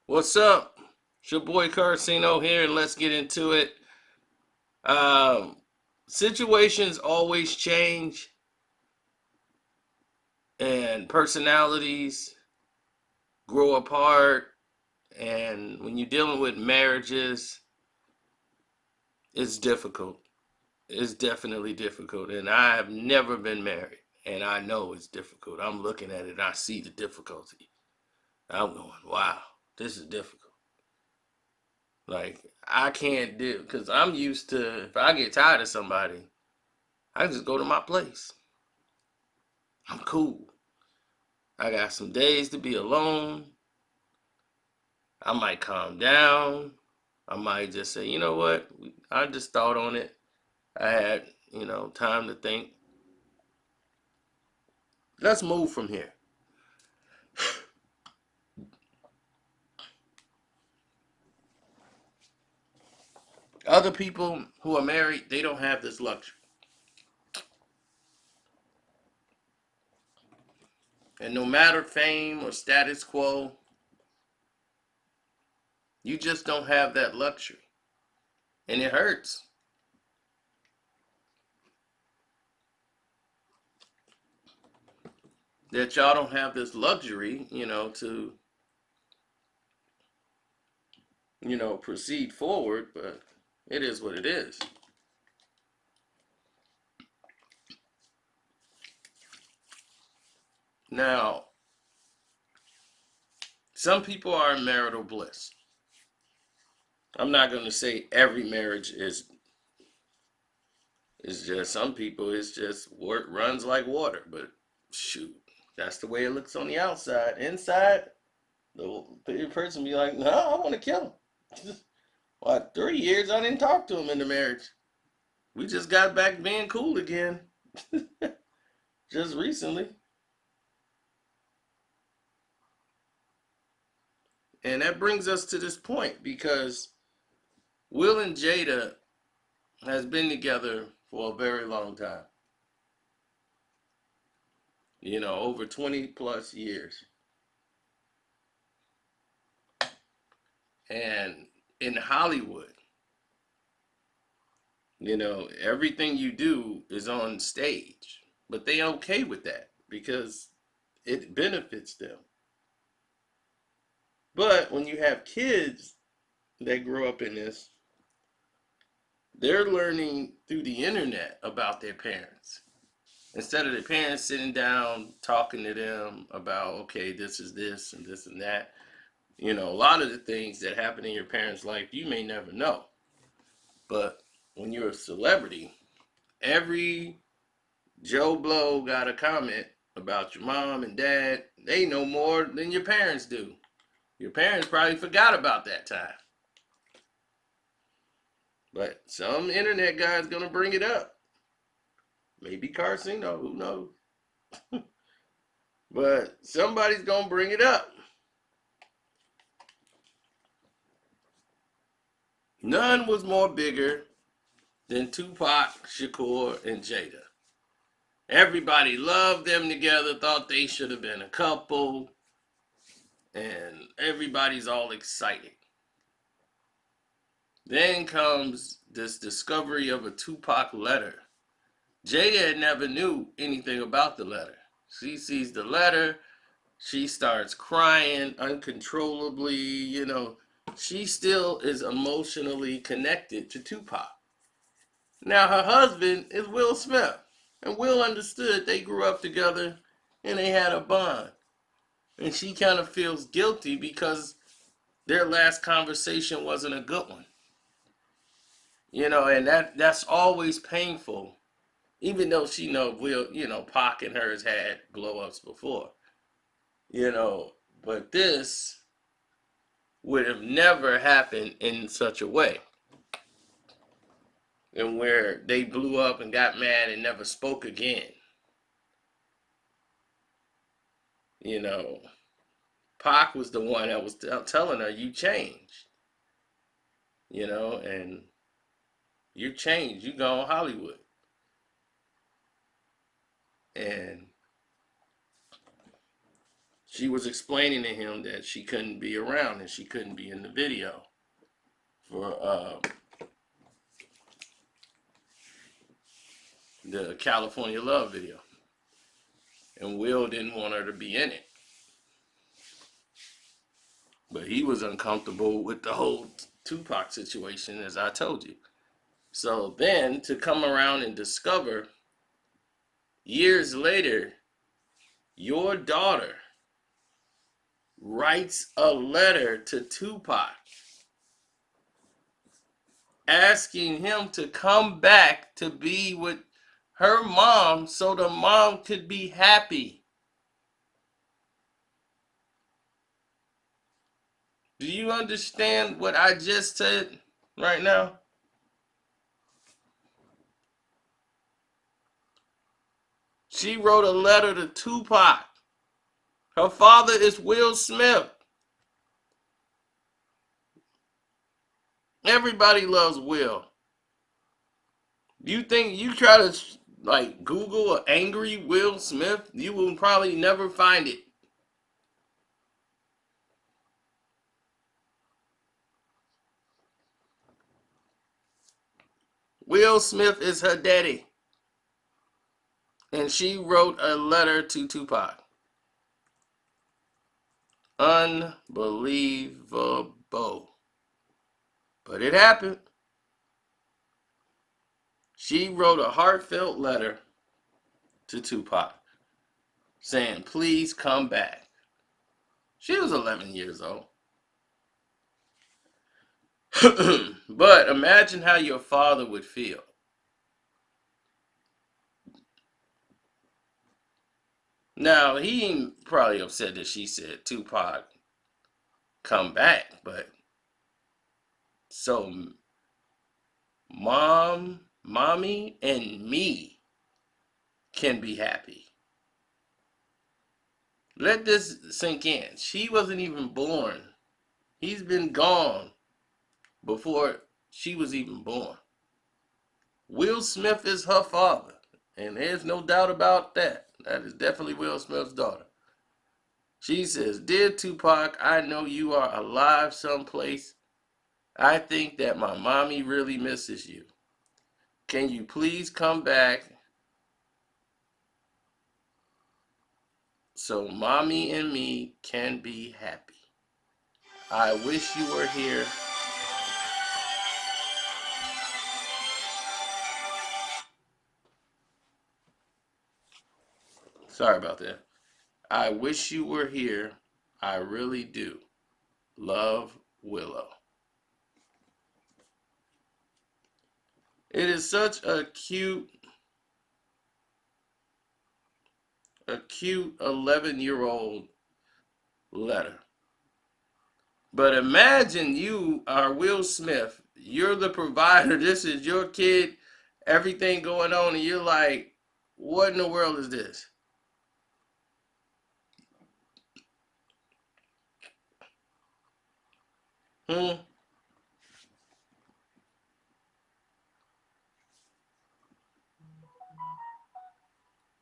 What's up? It's your boy Carcino here, and let's get into it. Um, Situations always change, and personalities grow apart. And when you're dealing with marriages, it's difficult. It's definitely difficult. And I have never been married, and I know it's difficult. I'm looking at it, and I see the difficulty. I'm going, wow, this is difficult. Like, I can't do, because I'm used to, if I get tired of somebody, I just go to my place. I'm cool. I got some days to be alone. I might calm down. I might just say, you know what? I just thought on it. I had, time to think. Let's move from here. Other people who are married, they don't have this luxury. And no matter fame or status quo, you just don't have that luxury. And it hurts that y'all don't have this luxury, to, proceed forward, but it is what it is. Now, some people are in marital bliss. I'm not going to say every marriage is just some people. It's just work runs like water. But shoot, that's the way it looks on the outside. Inside, the person be like, "No, I want to kill him." What? 3 years I didn't talk to him in the marriage. We just got back being cool again, just recently, and that brings us to this point because Will and Jada has been together for a very long time. Over 20 plus years. And in Hollywood, everything you do is on stage. But they okay with that because it benefits them. But when you have kids that grow up in this, they're learning through the internet about their parents. Instead of their parents sitting down talking to them about, okay, this is this and this and that, a lot of the things that happen in your parents' life you may never know. But when you're a celebrity, every Joe Blow got a comment about your mom and dad. They know more than your parents do. Your parents probably forgot about that time. But some internet guy's gonna bring it up. Maybe Carcino, who knows? But somebody's gonna bring it up. None was more bigger than Tupac, Shakur, and Jada. Everybody loved them together, thought they should have been a couple, and everybody's all excited. Then comes this discovery of a Tupac letter. Jada never knew anything about the letter. She sees the letter, she starts crying uncontrollably, She still is emotionally connected to Tupac. Now, her husband is Will Smith, and Will understood they grew up together and they had a bond. And she kind of feels guilty because their last conversation wasn't a good one. And that's always painful, even though she know Will, Pac and hers had blow ups before, you know, but this would have never happened in such a way, and where they blew up and got mad and never spoke again. You know, Pac was the one that was telling her, "You changed," and you changed. You gone Hollywood, and she was explaining to him that she couldn't be around and she couldn't be in the video for the California Love video. And Will didn't want her to be in it. But he was uncomfortable with the whole Tupac situation, as I told you. So then to come around and discover years later, your daughter writes a letter to Tupac asking him to come back to be with her mom so the mom could be happy. Do you understand what I just said right now? She wrote a letter to Tupac. Her father is Will Smith. Everybody loves Will. You think you try to like Google an angry Will Smith, you will probably never find it. Will Smith is her daddy. And she wrote a letter to Tupac. Unbelievable. But it happened. She wrote a heartfelt letter to Tupac saying, please come back. She was 11 years old. But imagine how your father would feel. Now, he ain't probably upset that she said, Tupac, come back. But so mommy, and me can be happy. Let this sink in. She wasn't even born. He's been gone before she was even born. Will Smith is her father, and there's no doubt about that. That is definitely Will Smith's daughter. She says, dear Tupac, I know you are alive someplace. I think that my mommy really misses you. Can you please come back so mommy and me can be happy? I wish you were here. Sorry about that. I wish you were here. I really do. Love, Willow. It is such a cute 11-year-old letter. But imagine you are Will Smith. You're the provider. This is your kid. Everything going on, and you're like, what in the world is this? Hmm?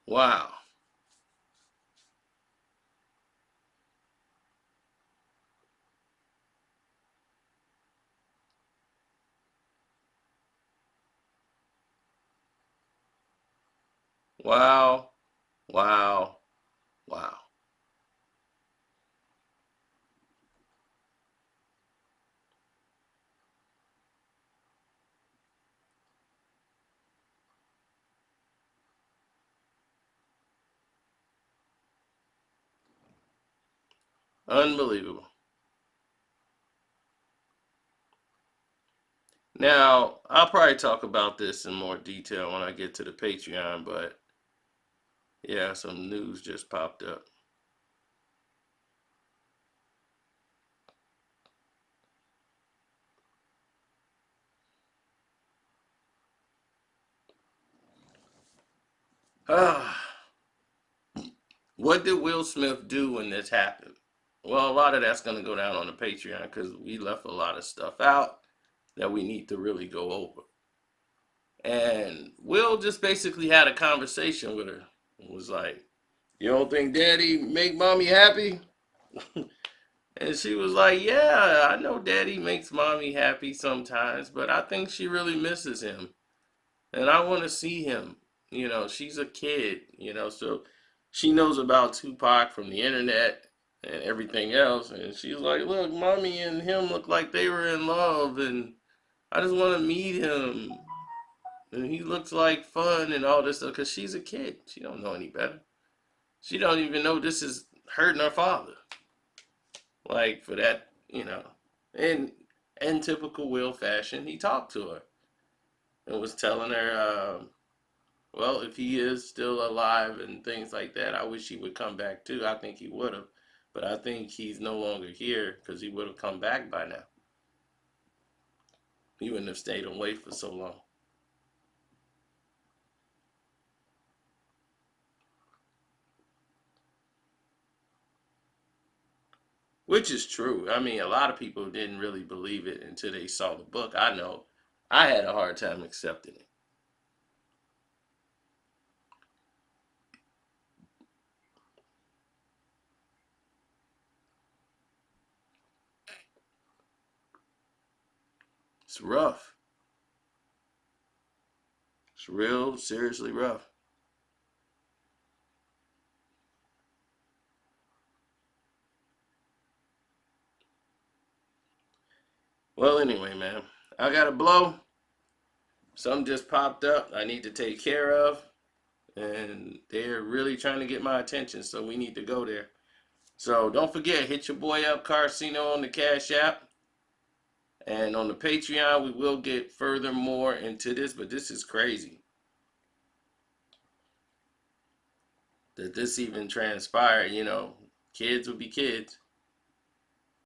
Wow. Wow. Wow. Wow. Unbelievable. Now, I'll probably talk about this in more detail when I get to the Patreon, but yeah, some news just popped up. What did Will Smith do when this happened? Well, a lot of that's going to go down on the Patreon because we left a lot of stuff out that we need to really go over. And Will just basically had a conversation with her. It was like, you don't think daddy make mommy happy? And she was like, yeah, I know daddy makes mommy happy sometimes, but I think she really misses him. And I want to see him. You know, she's a kid, so she knows about Tupac from the internet and everything else. And she's like, look, mommy and him look like they were in love, and I just want to meet him. And he looks like fun and all this stuff because she's a kid. She don't know any better. She don't even know this is hurting her father. Like for that, in in typical Will fashion, he talked to her and was telling her, well, if he is still alive and things like that, I wish he would come back too. I think he would have, but I think he's no longer here because he would have come back by now. He wouldn't have stayed away for so long. Which is true. I mean, a lot of people didn't really believe it until they saw the book. I know I had a hard time accepting it. It's rough. It's real seriously rough. Well, anyway, man, I got to blow. Something just popped up I need to take care of, and they're really trying to get my attention, so we need to go there. So don't forget, hit your boy up, Carcino, on the Cash App. And on the Patreon, we will get further more into this, but this is crazy that this even transpired. Kids will be kids.